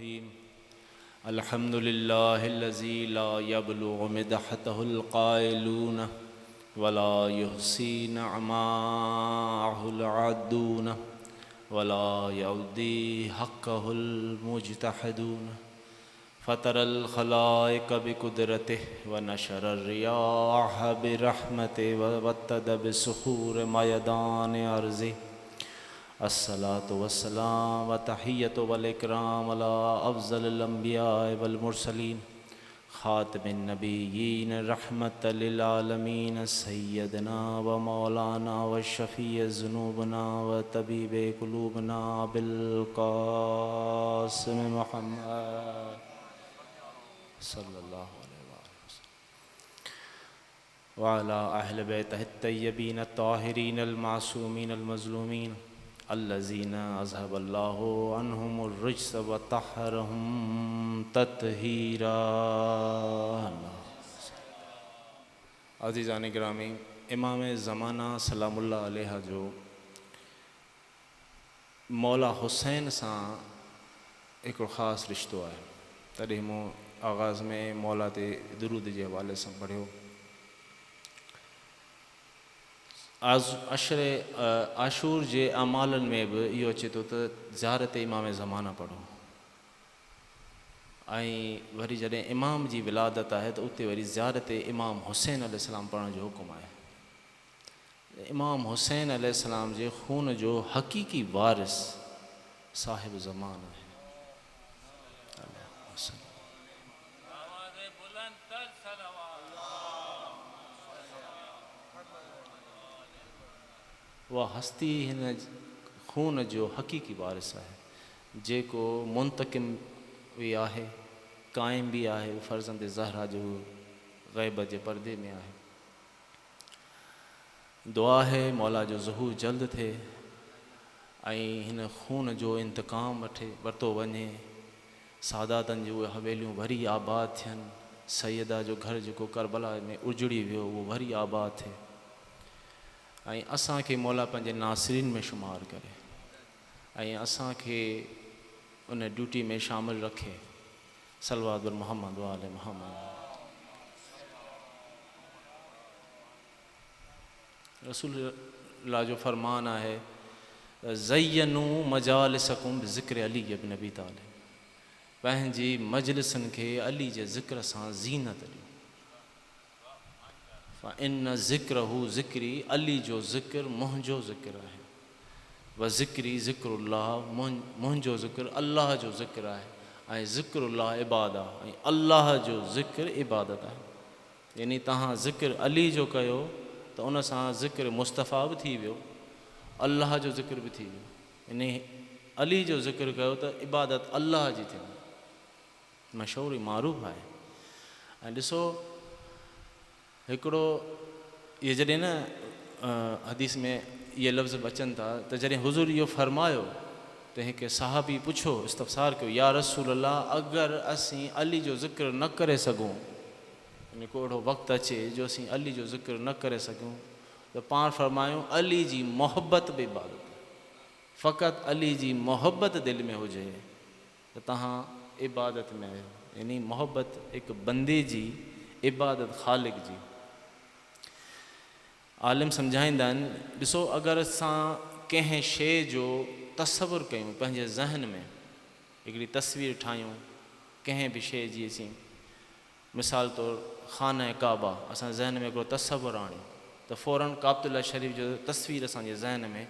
रहीम। अल्हम्दुलिल्लाहिल्लज़ी ला यब्लुगु मिदहतहुल क़ाइलून वला युहसी नअमाहुल आदून वला यउदी हक़्क़हुल मुज्तहिदून। फ़तरल ख़लाइक़ बिक़ुदरतिहि व नशरर रियाह बिरहमतिहि व वत्तद बिसुखूर मयदान अर्ज़िहि। अस्सलातु वस्सलाम व तहिय्यतु वल इकराम अला अफ़ज़लिल अंबिया वल मुरसलीन ख़ातिमिन नबिय्यीन रहमतल लिल आलमीन सय्यदना व मौलाना व शफ़ीअ ज़ुनूबना व तबीब क़ुलूबना अबिल क़ासिम मुहम्मद सल्लल्लाहु अलैहि वसल्लम व अला अहलि बैतिहि अत्तय्यबीन अत्ताहिरीन अल-मासूमीन अल-मज़लूमीन अल्लज़ीना अज़हबल्लाहु अन्हुमुर रिज्स व तहहरहुम तत्हीरा। अज़ीज़ान गिरामी, इमाम ज़माना सलामुल्लाह अलैहा जो मौला हुसैन सां हिकिड़ो ख़ासि रिश्तो आहे। तॾहिं मूं आगाज़ में मौला ते दुरूद जे हवाले सां पढ़ियो। अशरे आशूर जे अमालनि में बि इहो अचे थो त ज़ियारत इमाम ज़माना पढ़ो, ऐं वरी जॾहिं इमाम जी विलादत आहे त उते वरी ज़ियारत इमाम हुसैन अलैहिस्सलाम पढ़ण जो हुकुम आहे। इमाम हुसैन अलैहिस्सलाम जे खून जो हक़ीक़ी वारिस साहिब ज़मान आहे। वह हस्ती हिन खून जो हक़ीक़ी वारिस आहे जेको मुंतकिम बि आहे, क़ाइम बि आहे। फ़र्ज़ंद ज़हरा जो ग़ैब जे पर्दे में आहे। दुआ है मौला जो ज़हूर जल्द थिए ऐं हिन खून जो इंतकाम वरितो वञे। सादातनि जूं उहे हवेलियूं वरी आबाद थियनि। सैयदा जो घर जेको करबला में उजड़ी वियो उहो वरी आबाद थिए ऐं असांखे मौला पंहिंजे नासिरीन में शुमार करे ऐं असांखे उन ड्यूटी में शामिल रखे। सलवात बर मोहम्मद व आले मोहम्मद। रसूल अल्लाह जो फरमान आहे, ज़य्यनू मजालिसकुम बिज़िक्र अली इब्न अबी तालिब। पंहिंजी मजलिसनि खे अली जे ज़िक्र सां ज़ीनत ॾियो। फ़इन ज़िक्रहु ज़िक्री, अली जो ज़िक्र मुंहिंजो ज़िक्र आहे। व ज़िक्री ज़िक्रुल्लाह, मुंहिंजो ज़िक्र अल्लाह जो ज़िक्र आहे। ऐं ज़िक्रुल्लाह इबादा, ऐं अल्लाह जो ज़िक्र इबादत आहे। यानी तव्हां ज़िक्र अली जो कयो त उन सां ज़िक्र मुस्तफ़ा बि थी वियो, अल्लाह जो ज़िक्र बि थी वियो। यानी अली जो ज़िक्र कयो त इबादत अल्लाह जी थी। मशहूरु मारूफ़ आहे। ऐं ॾिसो हिकिड़ो इहे जॾहिं न हदीस में इहे लफ़्ज़ अचनि था त जॾहिं हुज़ूर इहो फरमायो त हिकु सहाबी पुछो, इस्तफ़सार कयो, या रसूल अल्लाह, अगरि असीं अली जो ज़िक्र न करे सघूं, यानी को अहिड़ो वक़्तु अचे जो असीं अली जो ज़िक्र न करे सघूं त पाण फरमायूं अली जी मोहबत बि इबादत। फ़क़ति अली जी मोहबत दिलि में हुजे त तव्हां इबादत में आहियो। यानी मोहबत हिकु बंदे जी, इबादत ख़ालिक जी। आलिम सम्झाईंदा आहिनि, ॾिसो अगरि असां कंहिं शइ जो तसवुरु कयूं, पंहिंजे ज़हन में हिकिड़ी तस्वीर ठाहियूं कंहिं बि शइ जी, असीं मिसाल तौरु ख़ाना काबा असां ज़हन में हिकिड़ो तसवुरु आणियूं त फ़ौरन काबतुल्ला शरीफ़ जो तस्वीर असांजे ज़हन में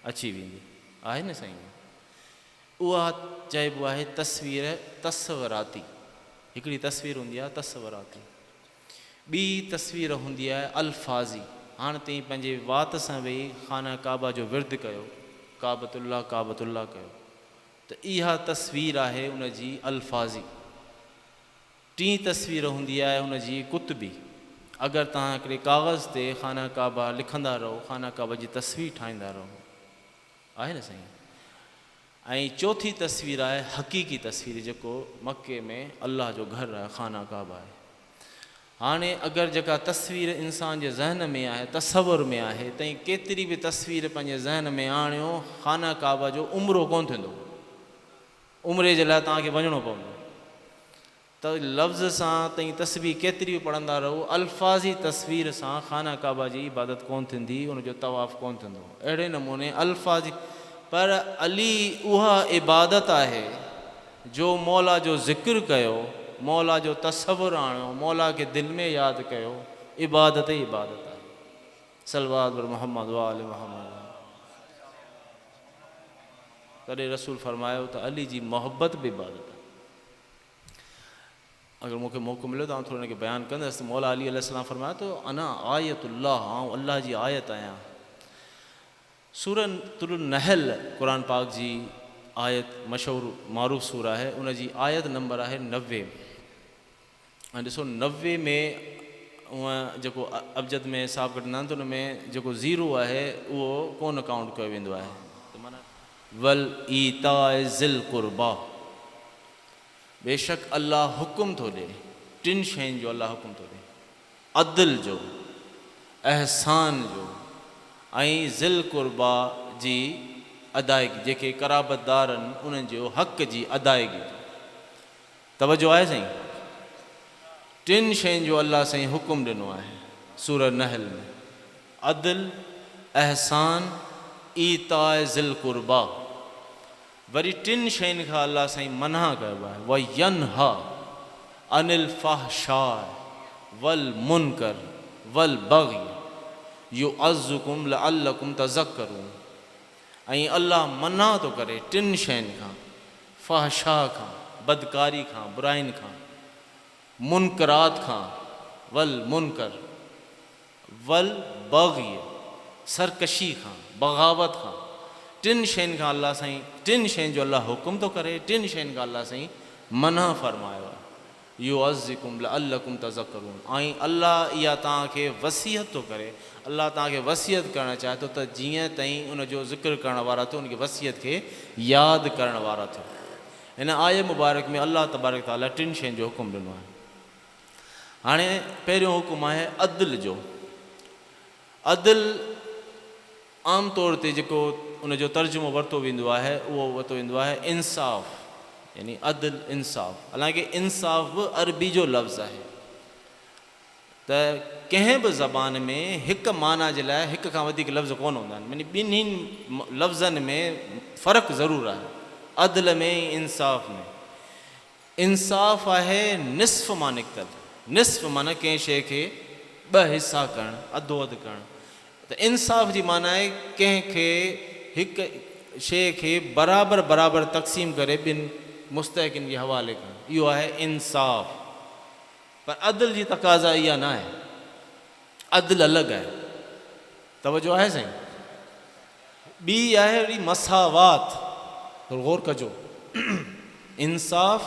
अची वेंदी आहे न साईं। उहा चइबो आहे तस्वीर तस्वराती। हिकिड़ी तस्वीर हूंदी आहे तस्वराती, ॿी तस्वीर हूंदी आहे अल्फाज़ी। हाणे ताईं पंहिंजे वात सां वेही ख़ाना काबा जो विर्द कयो, काबतुल्ला काबतुल्ला कयो, त इहा तस्वीर आहे उन जी अल्फाज़ी। टी तस्वीर हूंदी आहे हुन जी कुतबी। अगरि तव्हां हिकिड़े काग़ज़ ते ख़ाना काबा लिखंदा रहो, ख़ाना काबा जी तस्वीर ठाहींदा रहो, आहे न साईं। ऐं चौथी तस्वीर आहे हक़ीक़ी तस्वीर, जेको मके में अल्लाह जो घरु आहे, ख़ाना काबा आहे। हाणे अगरि जेका तस्वीर इंसान जे ज़हन में आहे, तसवुर में आहे, तई केतिरी बि तस्वीर पंहिंजे ज़हन में आणियो, ख़ाना काबा जो उमिरो कोन थींदो। उमिरि जे लाइ तव्हांखे वञिणो पवंदो। त लफ़्ज़ सां तई तस्वीर केतिरी बि पढ़ंदा रहो, अल्फाज़ी तस्वीर सां खाना काबा जी इबादत कोन थींदी, उनजो तवाफ़ कोन थींदो। अहिड़े नमूने अल्फाज़ी, पर अली उहा इबादत आहे जो मौला जो ज़िक्र कयो, मौला जो तसव्वुर आणियो, मौला खे दिलि में यादि कयो, इबादत ई इबादत आहे। सलवात बर मोहम्मद व आले मोहम्मद। तॾहिं रसूल फरमायो त अली जी मोहब्बत बि इबादत आहे। अगर मूंखे मौक़ो मिलियो त थोरो हिनखे बयानु कंदुसि। मौला अली अलैहिस्सलाम फरमायो त अना आयतुल्लाह, आउं अल्लाह जी आयत आहियां। सूरतुल नहल क़ुरान पाक जी आयत मशहूर मारूफ़ सूरा आहे, उन जी आयत नंबर आहे 90। ऐं ॾिसो 90 में उहा जेको अबजद में हिसाब कढंदा आहिनि त उन में जेको ज़ीरो आहे उहो कोन काउंट कयो वेंदो आहे। त माना वल ईताए ज़िल क़ुरबा, बेशक अल्लाह हुकुम थो ॾे, टिनि शयुनि जो अल्लाह हुकुम थो ॾे, अदल जो, अहसान जो ऐं ज़िल क़ुरबा जी अदायगी, जेके क़राबतदार आहिनि उन्हनि जो हक़ जी अदायगी। तवजो आहे साईं, टिनि शयुनि जो अल्लाह साईं हुकुम ॾिनो आहे सूरह नहल में, अदल, अहसान, ईताए ज़िल क़ुरबा। वरी टिनि शयुनि खां अल्लाह साईं मना कयो आहे, व यनहा अनिल फ़हशाए वल मुनकर वल बग़ी युअज़्ज़ुकुम लअल्लकुम तज़क्करून। ऐं अल्लाह मना थो करे टिनि शयुनि खां, फ़हशा खां, बदकारी खां, बुराइनि खां, मुनकरात खां, वल मुनकर वल बग़ी, सरकशी खां, बग़ावत खां। टिनि शयुनि खां अल्लाह साईं, टिनि शयुनि जो अल्लाह हुकुम थो करे, टिनि शयुनि खां अल्लाह साईं मना फरमायो आहे। युअज़्ज़िकुम लअल्लकुम तज़क्करून। ऐं अल्लाह इहा तव्हांखे वसियत थो करे, अल्लाह तव्हांखे वसियत करणु चाहे थो त जीअं ताईं उनजो ज़िक्र करण वारा थियो, उनखे वसियत खे यादि करण वारा थियो। हिन आय मुबारक में अल्लाह तबारक ताला टिनि शयुनि जो हुकुम ॾिनो आहे। हाणे पहिरियों हुकुम आहे अदल जो। अदल आम तौर ते जेको उनजो तर्जुमो वरितो वेंदो आहे उहो वरितो वेंदो आहे इंसाफ़, यानी अदल इंसाफ़। हालांकि इंसाफ़ बि अरबी जो लफ़्ज़ आहे, त कंहिं बि ज़बान में हिकु माना जे लाइ हिक खां वधीक लफ़्ज़ कोन हूंदा आहिनि, यानी ॿिन्हिनि लफ़्ज़नि में फ़र्क़ु ज़रूरु आहे, अदल में इंसाफ़ में। इंसाफ़ आहे निस्फ़ मां निकितल, निस्फ़ माना कंहिं शइ खे ॿ हिसा करणु, अधो अधु करणु। त इंसाफ़ जी माना आहे कंहिंखे हिकु शइ खे बराबरि बराबरि तक़सीम करे ॿिनि मुस्तहिक़नि जे हवाले करणु, इहो आहे इंसाफ़। पर अदल जी तक़ाज़ा इहा न आहे, अदल अलॻि आहे। तवजो आहे साईं। ॿी आहे वरी मसावात, थोरो गौर कजो। इंसाफ़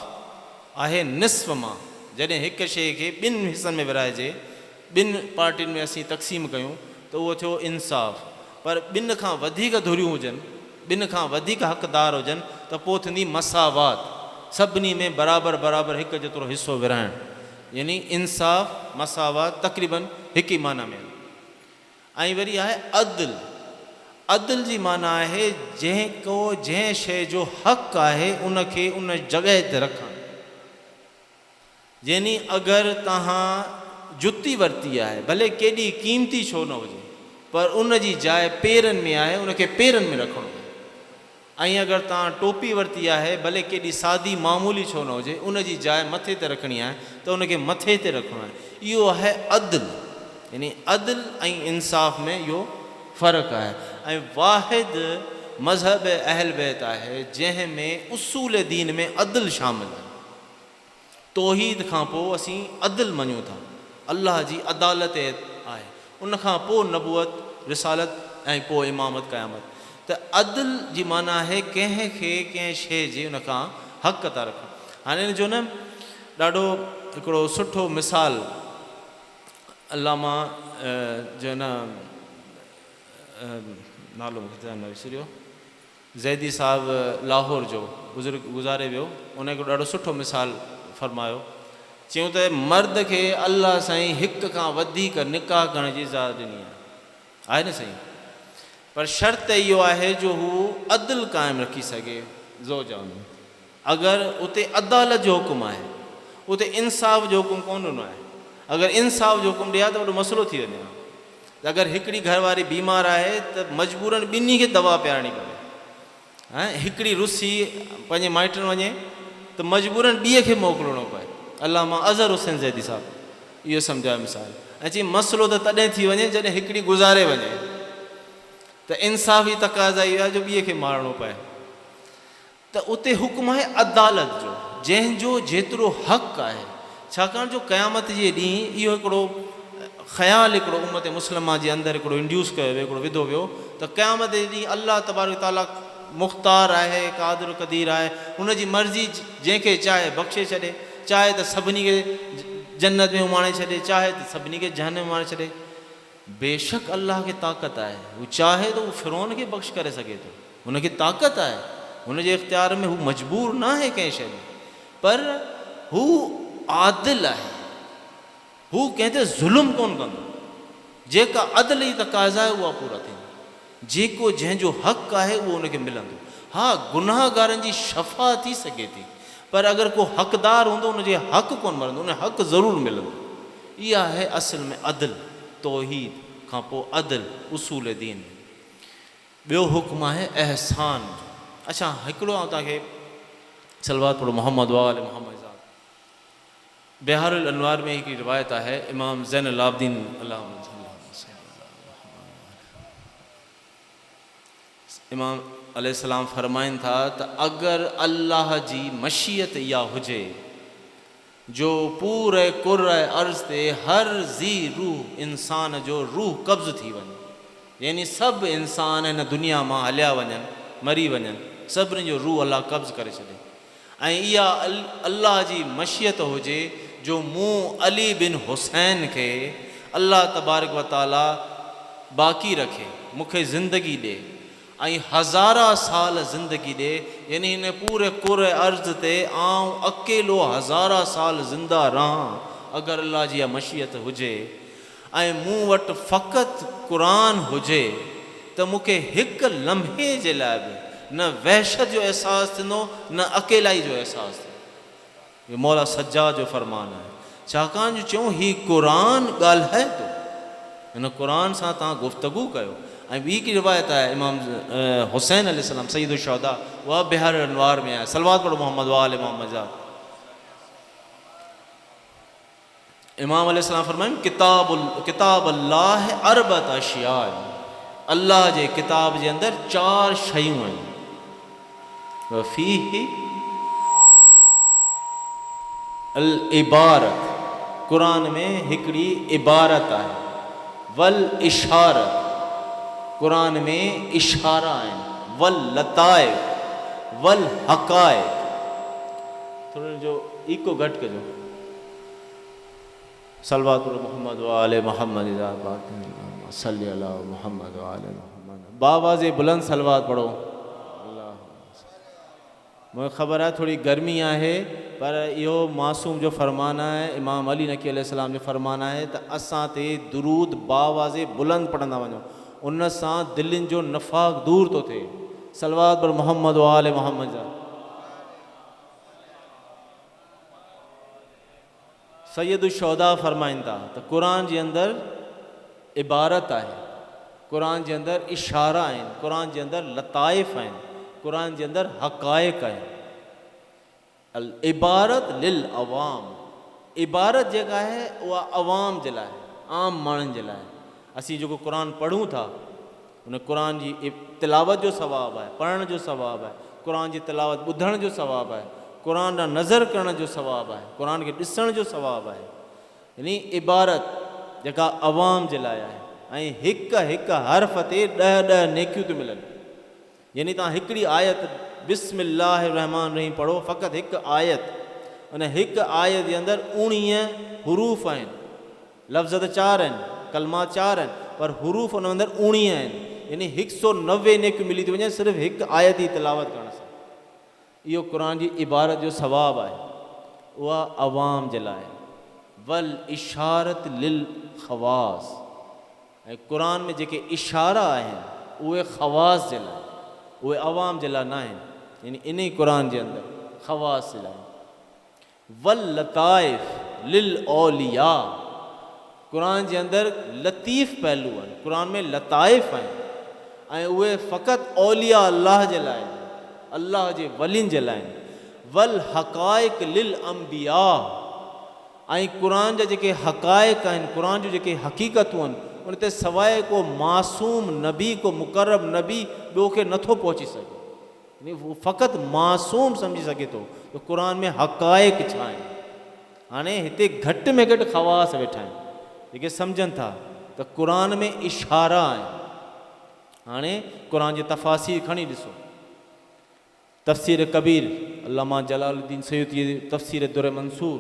आहे निस्फ़ मां, जॾहिं हिकु शइ खे ॿिनि हिसनि में विराइजे, ॿिनि पार्टियुनि में असीं तक़सीम कयूं त उहो थियो इंसाफ़। पर ॿिनि खां वधीक धुरियूं हुजनि, ॿिनि खां वधीक हक़दार हुजनि त पोइ थींदी मसावात, सभिनी में बराबरि बराबरि हिकु जेतिरो हिसो विराइणु, यानी इंसाफ़ मसावात तक़रीबन हिकु ई माना में। ऐं वरी आहे अदल। अदल जी माना आहे जंहिं शइ जो हक़ आहे उनखे उन जॻह ते रखणु। यानी अगरि तव्हां जुती वरिती आहे, भले केॾी क़ीमती छो न हुजे, पर उन जी जाइ पेरनि में आहे, उनखे पेरनि में रखणो आहे। ऐं अगरि तव्हां टोपी वरिती आहे, भले केॾी सादी मामूली छो न हुजे, उन जी जाइ मथे ते रखणी आहे त उनखे मथे ते रखणो आहे। इहो आहे अदल, यानी अदल ऐं इंसाफ़ में इहो फ़र्क़ु आहे। ऐं वाहिद मज़हब अहल बैत आहे जंहिं में उसूल दीन में अदल शामिल आहे। तौहीद खां पोइ असीं अदल मञूं था, अल्लाह जी अदालत आहे, उनखां पोइ नबूअत, रिसालत ऐं पोइ इमामत क़यामत। त अदल जी माना आहे कंहिंखे कंहिं शइ जे उनखां हक़ था रखनि। हाणे हिन जो न ॾाढो हिकिड़ो सुठो मिसाल अल्लामा जो न नालो मूंखे न विसरियो, ज़ैदी साहिबु लाहौर जो बुज़ुर्ग गुज़ारे वियो, उन हिकिड़ो ॾाढो सुठो मिसाल फरमायो। चयूं त मर्द खे अल्लाह साईं हिक खां वधीक निकाह करण जी इजाज़त ॾिनी आहे न साईं, पर शर्त इहो आहे जो हू अदल क़ाइमु रखी सघे ज़ौजाउनि में। अगरि उते अदालत जो हुकुम आहे, उते इंसाफ़ जो हुकुम कोन ॾिनो आहे। अगरि इंसाफ़ जो हुकुम ॾिया त वॾो मसइलो थी वञे हा। अगरि हिकिड़ी घरवारी बीमार आहे त मजबूरन ॿिन्ही खे दवा पियारणी पवे। हां हिकिड़ी रुसी पंहिंजे माइटनि वञे त मजबूरन ॿिए खे मोकिलिणो पए। अलाह मां अज़हर हुसैन ज़ैदी साहिबु इहो सम्झायो मिसाल। ऐं चई मसइलो त तॾहिं थी वञे जॾहिं हिकिड़ी गुज़ारे वञे त इंसाफ़ी तक़ाज़ा इहो आहे जो ॿिए खे मारणो पए। त उते हुकुम आहे अदालत जो, जंहिंजो जेतिरो हक़ आहे। छाकाणि जो क़यामत जे ॾींहुं इहो हिकिड़ो ख़्यालु हिकिड़ो उम्मत मुस्लिमा जे अंदरि हिकिड़ो इंड्यूस कयो वियो, हिकिड़ो विधो वियो त क़यामत जे ॾींहुं अलाह तबारक ताला मुख़्तार आहे, क़ादिर क़दीर आहे, हुनजी मर्ज़ी जंहिंखे चाहे बख़्शे छॾे, चाहे त सभिनी खे जन्नत में उमाणे छॾे, चाहे त सभिनी खे जहन्नम में उमाणे छॾे। बेशक अल्लाह खे ताक़त आहे, हू चाहे त हू फिरौन खे बख़्श करे सघे थो, हुनखे ताक़त आहे, हुनजे इख़्तियार में हू मजबूर न आहे कंहिं शइ में। पर हू आदिल आहे, हू कंहिं ते ज़ुल्म कोन कंदो। जेका अदल जी तक़ाज़ा आहे उहा पूरा थींदी, जेको जंहिंजो हक़ आहे उहो हुनखे मिलंदो। हा गुनाहगारनि जी शफ़ा थी सघे थी, पर अगरि को हक़दार हूंदो हुनजे हक़ कोन मिलंदो, उन हक़ ज़रूरु मिलंदो। इहा आहे असल में अदल। तौहीद खां पोइ अदल उसूल दीन। ॿियो हुक्म आहे एहसान जो। अच्छा हिकिड़ो तव्हांखे सलवात पढ़ो मोहम्मद वाल मोहम्मद ज़ाद। बिहारुल अनवार में हिकिड़ी रिवायत आहे, इमाम ज़ैनुल आबिदीन इमाम अलैहिस्सलाम फरमाइनि था त अगरि अल्लाह जी मशीयत इहा हुजे जो पूरे कुर्र अर्ज़ ते हर ज़ी रूह इंसान जो रूह कब्ज़ थी वञे, यानी सभु इंसान हिन दुनिया मां हलिया वञनि, मरी वञनि, सभिनी जो रूह अलाह कब्ज़ करे छॾे। ऐं इहा अल्लाह जी मशीयत हुजे जो मूं अली बिन हुसैन खे अल्लाह तबारक व ताला बाक़ी रखे, मूंखे ज़िंदगी ॾे ऐं हज़ारा साल ज़िंदगी ॾे, यानी हिन पूरे कुर अर्ज़ ते आउं अकेलो हज़ारा साल ज़िंदा रहां। अगरि अल्लाह जी इहा मशीयत हुजे ऐं मूं वटि फ़क़ति क़ुरान हुजे त मूंखे हिकु लम्हे जे लाइ बि न वहशत जो अहसासु थींदो, न अकेलाई जो अहसासु थींदो। इहो मौला सज्जाद जो फ़रमान आहे। छाकाणि जो चऊं हीउ क़ुरान ॻाल्हाए थो, हिन क़ुरान सां तव्हां गुफ़्तगू कयो। ऐं ॿी हिकिड़ी रिवायत आहे इमाम हुसैन अलैहिस्सलाम सईद शुहदा, उहा बिहार अनवार में आहे। सलवात पढ़ो मोहम्मद वाल मोहम्मद ज़ाद। इमाम अलैहिस्सलाम फरमाइनि किताब अल्लाह अरबत अशिया, अल्लाह जे किताब जे अंदरि 4 शयूं आहिनि। वफ़ीही अल इबारत, क़ुरान में हिकिड़ी इबारत आहे। वल इशारत, क़ुरान में इशारा आहिनि। वल लताइफ़ वल हक़ाइक़। थोरो जो इको घटि कजो। सलवात मोहम्मद वाले मोहम्मद सल्ली अला मोहम्मद वाले मोहम्मद। बावाज़े बुलंद सलवात पढ़ो। मुझे ख़बर है थोड़ी गर्मी आहे, पर इहो मासूम जो फरमान है, इमाम अली नकी अलैहिस्सलाम जो फरमान है त असां ते दुरूद बावाज़े बुलंद पढ़ंदा वञो, उन सां दिलनि जो नफ़ाक़ दूर तो थिए। सलवात पर मोहम्मद वाले मोहम्मद जा। सैयद शुहदा फरमाइनि था त क़ुरान जे अंदरि इबारत आहे, क़ुरान जे अंदरि इशारा आहिनि, क़ुरान जे अंदरि लताइफ़ आहिनि, क़ुरान जे अंदरि हक़ाइक़ आहिनि। अल इबारत लिल अवाम, इबारत जेका आहे उहा अवाम जे लाइ, आम माण्हुनि जे लाइ। असीं जेको क़ुरान पढ़ूं था उन क़ुरान जी तिलावत जो सवाबु आहे, पढ़ण जो सवाबु आहे, क़ुरान जी तिलावत ॿुधण जो सवाबु आहे, क़ुरान ॾांहुं नज़र करण जो सवाबु आहे, क़ुरान खे ॾिसण जो सवाबु आहे। यानी इबारत जेका अवाम जे लाइ आहे, ऐं हिकु हिकु हर्फ़ ते 10-10 नेकियूं थियूं मिलनि। यानी तव्हां हिकिड़ी आयत बिस्मिल्लाह रहमान रहीम पढ़ो, फ़क़ति हिकु आयत, उन हिकु आयत जे अंदरि 19 हरूफ़ आहिनि। लफ़्ज़ त 4 आहिनि, कलमा 4 आहिनि, पर हरूफ़ उन अंदरि 19 आहिनि। यानी 190 नेकियूं मिली थी वञे सिर्फ़ु हिकु आयत जी तिलावत करण सां। इहो क़ुरान जी इबारत जो सवाबु आहे, उहा अवाम जे लाइ। वल इशारत लिल ख़वास, ऐं क़ुरान में जेके इशारा आहिनि उहे ख़वास जे लाइ, उहे अवाम जे लाइ न आहिनि। यानी इन ई क़ुरान जे अंदरि ख़वास लाइ। वल लताइफ़ लिल औलिया, क़ुर जे अंदरि लतीफ़ पहलू आहिनि, क़ुर में लताइफ़ आहिनि ऐं उहे फ़क़ति औलिया अल्लाह जे लाइ, अल्लाह जे वलियुनि जे लाइ। वल हक़ाइक़ लिल अंबिया, ऐं क़ुर जा जेके हक़ाइक़ आहिनि, क़ुर जूं जेके हक़ीक़तूं आहिनि, उन ते सवाइ को मासूम नबी, को मुक़रब नबी ॿियो खे नथो पहुची सघे। उहो फ़क़ति मासूम सम्झी सघे थो त क़ुर में हक़ाइक़ छा आहिनि। हाणे हिते घटि में घटि ख़वास वेठा आहिनि जेके सम्झनि था त क़ुर में इशारा आहिनि। हाणे क़ुर जे तफ़ासीर खणी ॾिसो, तफ़सीर कबीर अल्लामा जलालुद्दीन सयूती जी तफ़सीर दुर मंसूर,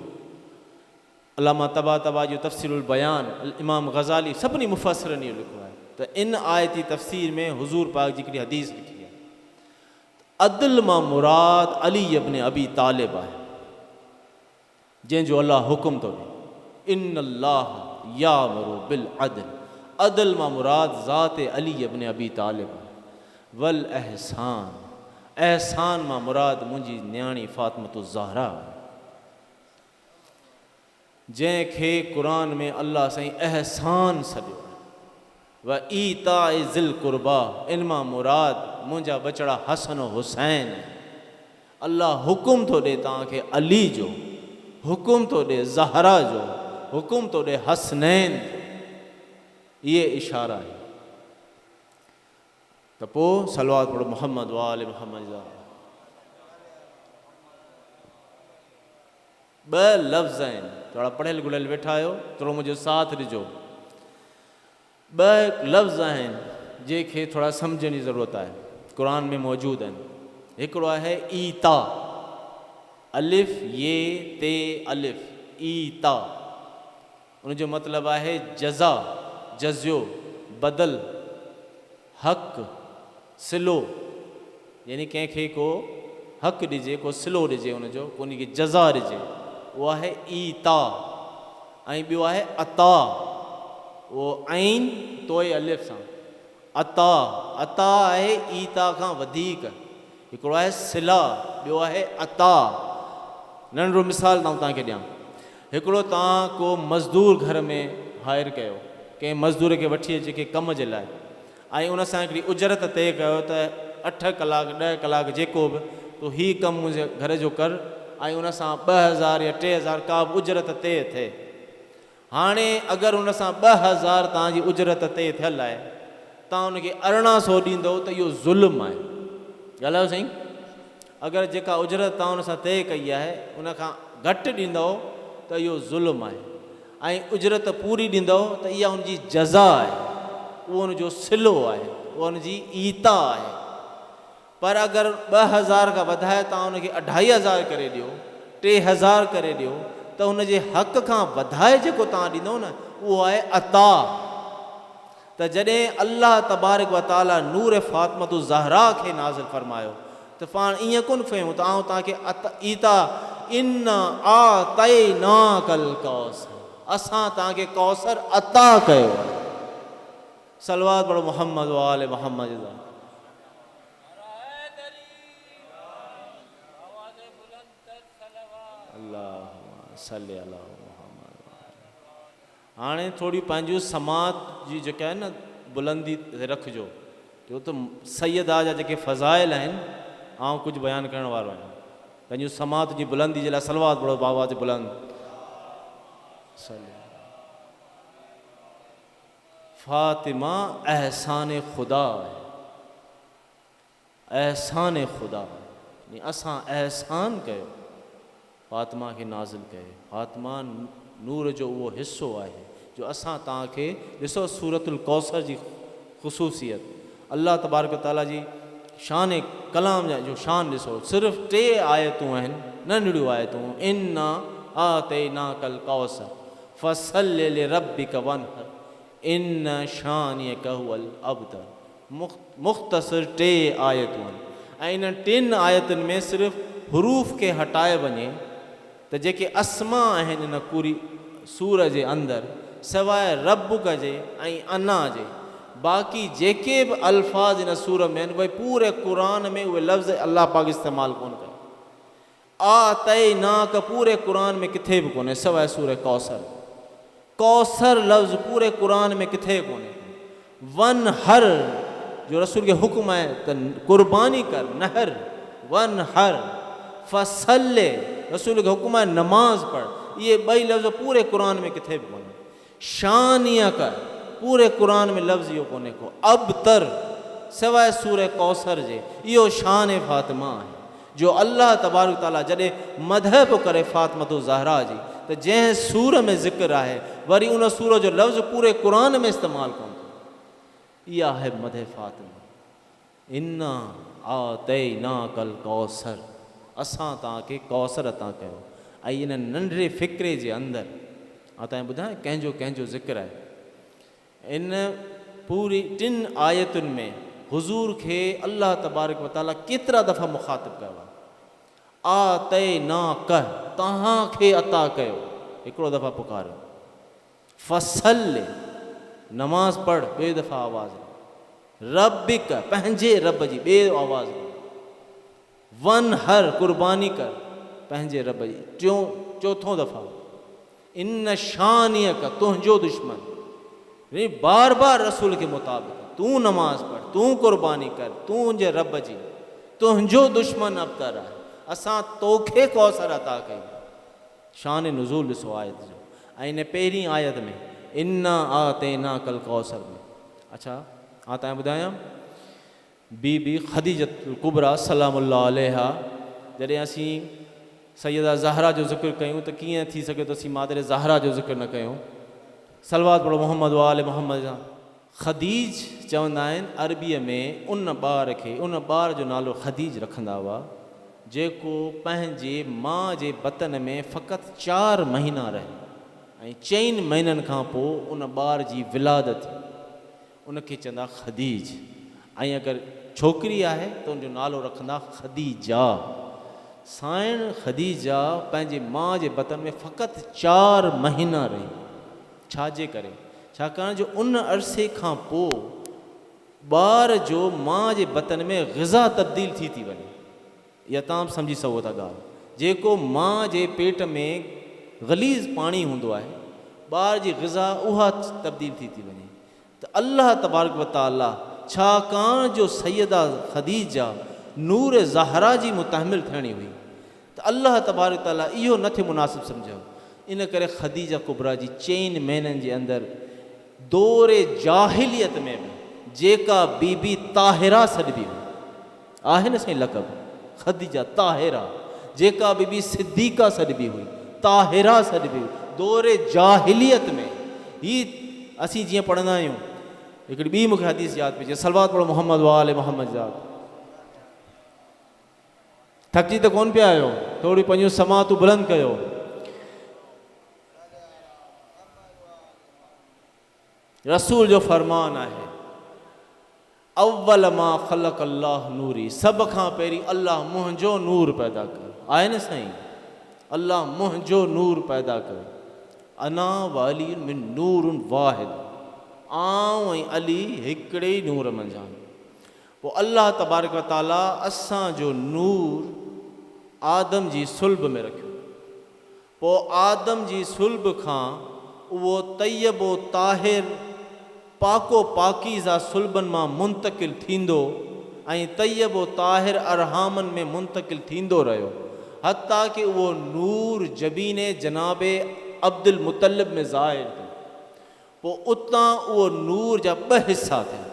अल्लामा तबा जो तफ़सीरुल बयान, इमाम ग़ज़ाली, सभिनी मुफ़स्सिरनि इहो लिखो आहे त इन आयती तफ़सीर में हुज़ूर पाक जी हिकिड़ी हदीस लिखी आहे, अदल मां मुराद अली इब्न अबी तालिब आहे, जंहिंजो अल्लाह हुकुम थो ॾे, इन अल्लाह यामुरु बिल अदल, अदल मां मुराद ज़ात अली इब्न अबी तालिब आहे। वल अहसान, अहसान मां मुराद मुंहिंजी न्याणी फ़ातिमतु ज़हरा आहे, जंहिंखे क़ुर में अल्लाह साईं अहसान सॾियो आहे। व ईता ज़िल क़ुरबा, इन मां मुराद मुंहिंजा बचड़ा हसन हुसैन आहे। अल्लाह हुकुम थो ॾे तव्हांखे अली जो, हुकुम थो ॾे ज़हरा जो, हुकुम थो ॾे हसनैन जो। इहे इशारा आहे। त पोइ सलवात पढ़ो मोहम्मद वाले मोहम्मद जा। ॿ लफ़्ज़ आहिनि, थोरा पढ़ियल घुलियल वेठा आहियो, थोरो मुंहिंजो साथ ॾिजो। ॿ लफ़्ज़ आहिनि जंहिंखे थोरा सम्झण जी ज़रूरत आहे, क़ुर में मौजूदु आहिनि। हिकिड़ो आहे ईता, अलिफ़ ये ते अलिफ़, ईता, उनजो मतिलबु आहे जज़ा, जज़ियो, बदल, हक़, सिलो, यानी कंहिंखे को हक़ ॾिजे, को सिलो ॾिजे, उनजो को उनखे जज़ा ॾिजे, उहो आहे ईता। ऐं ॿियो आहे अता, उहो ऐन तोए अलिफ़ सां, अता, अता आहे ईता खां वधीक। हिकिड़ो आहे सिला, ॿियो आहे अता। नंढिड़ो मिसाल तव्हांखे ॾियां, हिकिड़ो तव्हां को मज़दूर घर में हायर कयो, कंहिं मज़दूर खे वठी अचे के कम जे लाइ, ऐं उन सां हिकिड़ी उजरत तइ कयो त 8 कलाक 10 कलाक जेको बि तो हीउ कमु मुंहिंजे घर जो कर, ऐं उन सां 2000 या 3000 का बि उजरत तइ थिए। हाणे अगरि उन सां 2000 तव्हांजी उजरत तइ थियल आहे, तव्हां उनखे 1800 ॾींदव त इहो ज़ुल्म आहे। ॻाल्हायो साईं, अगरि जेका उजरत तव्हां उन सां तइ कई आहे उन खां घटि ॾींदव त इहो ज़ुल्म आहे, ऐं उजरत पूरी ॾींदव त इहा उनजी जज़ा आहे, उहो उनजो सिलो आहे, उहो उनजी ईता आहे। पर अगरि 2000 खां वधाए तव्हां उनखे 2500 करे ॾियो, 3000 करे ॾियो, त हुनजे हक़ खां वधाए जेको तव्हां ॾींदव न, उहो आहे अता। त जॾहिं अल्लाह तबारक व ताला नूर फ़ातिमतु ज़हरा खे नाज़िल फरमायो त पाण ईअं कोन फहिमूं त आऊं तव्हांखे ईता, इन आतैनाकल कौसर, असां तव्हांखे कौसर अता कयो आहे। सलवात पढ़ो मोहम्मद वाले मोहम्मद जा। अल्लाह सल्ले अला मोहम्मद। हाणे थोड़ी पंहिंजूं समात जी जेका आहे न बुलंदी रखिजो, छो त सैयदा जा जेके फ़ज़ाइल आहिनि, आउं कुझु बयानु करण वारो आहियां। पंहिंजूं समात जी बुलंदी जे लाइ सलवात पढ़ो बाबा जे बुलंद। फ़ातिमा अहसान खुदा आहे, अहसान खुदा आहे, असां अहसान कयो, फ़ातिमा खे नाज़िल कयो। फ़ातिमा नूर जो उहो हिसो आहे जो असां तव्हांखे ॾिसो, सूरतुल कौसर जी ख़ुसूसियत, अल्लाह तबारक ताला जी शान कलाम जो शान ॾिसो, सिर्फ़ु 3 आयतूं आहिनि, नंढड़ियूं आयतूं, इन्ना आतैनाकल कौसर फसल्लि लिरब्बिक वन्हर इन शानियक हुवल अब्तर। मुख़्तसर 3 आयतूं आहिनि, ऐं इन 3 आयतुनि में सिर्फ़ु हरूफ खे हटाए वञे त जेके अस्मा आहिनि इन पूरी सूर जे अंदरि, सवाइ रब जे ऐं अना जे, बाक़ी जेके बि अल्फाज़ इन सूर में आहिनि, भई पूरे क़ुर में उहे लफ़्ज़ अल्लाह पाक इस्तेमालु कोन कयो। आतैनाक पूरे कुरान में किथे भी कोन्हे सवाइ सूरह कौसर। कौसर लफ्ज़ पूरे कुरान में किथे कोन्हे। वन हर जो रसूल के हुक्म है त कुर्बानी कर, नहर वन हर फसल्ले रसूल के हुक्म है नमाज पढ़। ये ॿई लफ्ज़ पूरे कुरान में किथे भी कोन्हे। शानिया कर पूरे कुरान में लफ्ज़ इहो कोन्हे को। अबतर सवाइ सूरह कौसर जे इहो शान फ़ातिमा है जो अल्लाह तबारक ताला जॾहिं मदह पियो करे फ़ातिमतो ज़हरा जी त जंहिं सूर में ज़िक्र आहे वरी उन सूर जो लफ़्ज़ पूरे कुरान में इस्तेमालु कोन थियो। इहा आहे मदह फ़ातिमा। इन्ना आतैनाकल कौसर असां तव्हांखे कौसर अता कयो। ऐं इन नंढड़े फ़िक्रे जे अंदरि मां तव्हांखे ॿुधायां कंहिंजो ज़िक्र आहे। इन पूरी 3 आयतुनि में हुज़ूर खे अल्लाह तबारक व तआला केतिरा दफ़ा मुखातिब कयो आहे। आतैनाक तव्हांखे अता कयो हिकिड़ो दफ़ा पुकारियो। फसल नमाज़ पढ़ ॿिए दफ़ा आवाज़। रबिक पंहिंजे रब जी ॿिए आवाज़। वन हर कुर्बानी कर पंहिंजे रब जी चौथों दफ़ा। इन शानिय का तुंहिंजो दुश्मन। बार बार रसूल के मुताबिक़ तूं नमाज पढ़, तूं कुर्बानी कर, तुंहिंजे रब जी तुंहिंजो दुश्मन अबतर आहे। असां तोखे कौसर अता कई। शान नुज़ूल ॾिसो आयत जो। ऐं इन पहिरीं आयत में इन्ना आतैनाकल कौसर में अच्छा मां तव्हांखे ॿुधायां बीबी ख़दीजतुल कुबरा सलामुल्लाह अलैहा जॾहिं असीं सैयदा ज़हरा जो ज़िक्र कयूं त कीअं थी सघे तो असीं मादर ज़हरा जो ज़िक्र न कयूं। सलवात पढ़ो मोहम्मद वाले मोहम्मद जा। ख़दीज चवंदा आहिनि अरबीअ में उन ॿार खे उन ॿार जो नालो ख़दीज रखंदा हुआ जेको पंहिंजे माउ जे बतन में फ़क़ति 4 महीना रहे ऐं 4 महीननि खां पोइ उन ॿार जी विलादत थी। उनखे चवंदा ख़दीज। ऐं अगरि छोकिरी आहे त उनजो नालो रखंदा ख़दीजा। साइण ख़दीजा पंहिंजे माउ जे बतन में फ़क़ति 4 महीना रही। छाजे करे? छाकाणि जो उन अरसे खां पोइ ॿार जो माउ जे बतन में ग़िज़ा तब्दील थी वञे। इहा तव्हां सम्झी सघो था ॻाल्हि। जेको माउ जे पेट में ग़लीज़ पाणी हूंदो आहे ॿार जी ग़िज़ा उहा तब्दील थी वञे। त अल्लाह तबारक व तआला छाकाणि जो सैयदा ख़दीजा नूर ज़हरा जी मुतहमिल थियणी हुई त अल्लाह तबारक व तआला इहो न थे मुनासिब सम्झो। इन करे ख़दीजा कुबरा जी 4 महीननि जे अंदरि दौरे जाहिलियत में बि जेका बीबी ताहिरा सॾिबी हुई आहे न साईं लक़ब ख़दीजा ताहिरा। जेका बीबी सिद्दीक़ा सॾिबी हुई ताहिरा सॾिबी हुई। दौरे जाहिलियत में ही असीं जीअं पढ़ंदा आहियूं हिकिड़ी ॿी मूंखे हदीस यादि पई अचे। सलवात पढ़ो मोहम्मद वाले मोहम्मद जा। थकिजी त कोन पिया आहियो? थोरी पंहिंजूं समातूं बुलंद कयो। रसूल जो फरमान आहे अव्वल मां ख़लक़ अल्लाह नूरी। सभ खां पहिरीं अल्लाह मुंहिंजो नूर पैदा कयो आहे न साईं। अल्लाह मुंहिंजो नूर पैदा कयो। अना वाली मिन नूरुन वाहिद। आऊं ऐं अली हिकिड़े ई नूर मंझां। पोइ अल्लाह तबारक व तआला असांजो नूर आदम जी सुल्ब में रखियो। पोइ आदम जी सुल्ब खां उहो तय्यबो ताहिर पाको पाकीज़ा सुल्बनि मां मुंतकिल थींदो ऐं तय्यबो ताहिर अरहामनि में मुंतकिल थींदो रहियो हत्ता कि उहो नूर जबीने जनाबे अब्दुल मुतलिब में ज़ाहिर थियो। पोइ उतां उहो नूर जा 2 हिसा थिया।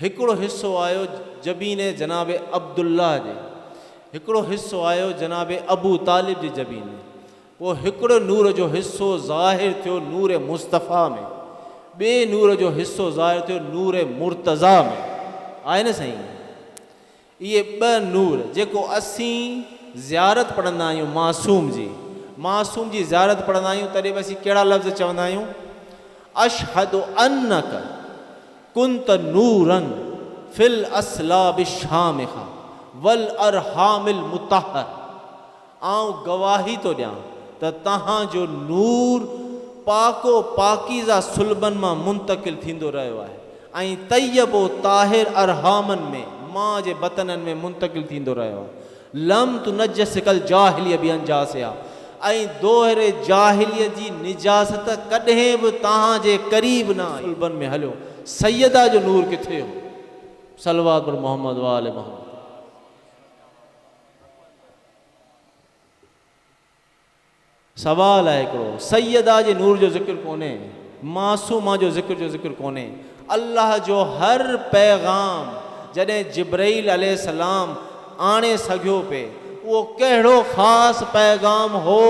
हिकिड़ो हिसो आयो जबीने जनाबे अब्दुल्ला जे, हिकिड़ो हिसो आयो जनाबे अबू तालिब जी जबीन में। पोइ हिकिड़ो नूर जो हिसो ज़ाहिर थियो नूर मुस्तफ़ा में। ॿिए नूर जो हिसो ज़ाहिर थियो नूर मुर्तज़ा में। आहे न साईं? इहे 2 नूर जेको असीं ज़ियारत पढ़ंदा आहियूं मासूम जी ज़ियारत पढ़ंदा आहियूं तॾहिं बि असीं कहिड़ा लफ़्ज़ चवंदा आहियूं? अशहदु अन्नक कुंत नूरन फिल असलाबि शामिखा वल अरहामिल मुतहर। आऊं गवाही तो ॾियां त तव्हांजो नूर पाको पाकीज़ा सुल्बनि मां मुंतकिल थींदो रहियो आहे ऐं तय्यबो ताहिर अरहामनि में मां जे बतननि में मुंतकिल थींदो रहियो आहे। लम तु नजसिकल जाहिलिय बि अंजासिया, ऐं दोहरे जाहिलिय जी निजासत कॾहिं बि तव्हांजे क़रीब न आई। सुल्बन में हलियो, सैयदा जो नूर किथे हो? सलवात पर मोहम्मद वाले मोहम्मद। सवाल आहे हिकिड़ो, सैयदा जे नूर जो ज़िक्र कोन्हे, मासूमा जो ज़िक्र कोन्हे। अल्लाह जो हर पैगाम जॾहिं जिब्राइल अलैहिस्सलाम आणे सघियो पे, उहो कहिड़ो ख़ासि पैगाम हो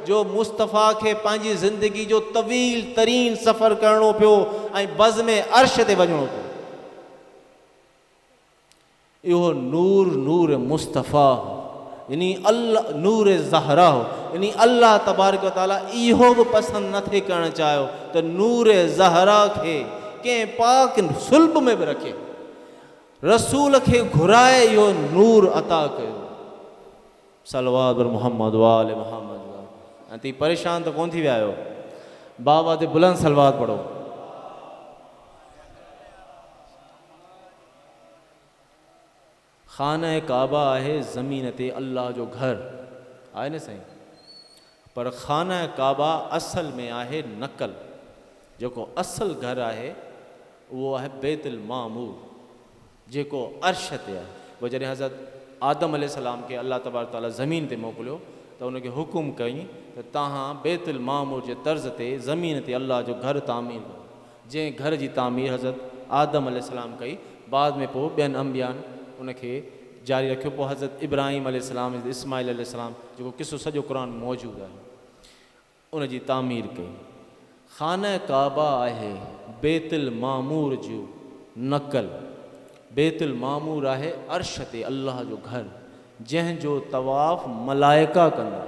जो मुस्तफ़ा खे पंहिंजी ज़िंदगी जो तवील तरीन सफ़र करिणो पियो ऐं बज़्म अर्श ते वञिणो पियो। इहो नूर मुस्तफ़ा हो, यानी अल्लाह नूर ज़हरा हो, यानी अल्लाह तबारक व तआला इहो बि पसंदि नथे करणु चाहियो त नूर ज़हरा खे कंहिं पाक सुल्ब में बि रखे, रसूल खे घुराए इहो नूर अता कयो। सलवात पर मोहम्मद वाले मोहम्मद। ऐं ती परेशान त कोन थी विया आहियो? बाबा ते बुलंद सलवात पढ़ो। खाना काबा आहे ज़मीन ते अल्लाह जो घर आहे न साईं, पर खाना काबा असल में आहे नक़ल। जेको असल घर आहे उहो आहे बैतुल मामूर, जेको अर्श ते आहे। पोइ जॾहिं हज़रत आदम अलैहिस्सलाम खे अल्लाह तबारक तआला ज़मीन ते मोकिलियो त उनखे हुकुम कई त तव्हां बैतुल मामूर जे तर्ज़ ते ज़मीन ते अल्लाह जो घर तामीर कयो। जंहिं घर जी तामीर हज़रत आदम अलैहिस्सलाम कई, बाद में पोइ ॿियनि अंबियान उनखे जारी रखियो। पोइ हज़रत इब्राहिम अलैहिस्सलाम, इस्माइल अलैहिस्सलाम, जेको किसो सॼो क़ुरान मौजूदु आहे, उन जी तामीर कई। खाना काबा आहे बैतुल मामूर जो नक़ल। बैतुल मामूर आहे अर्श ते अल्लाह जो घर, जंहिंजो तवाफ़ मलाइका कंदा।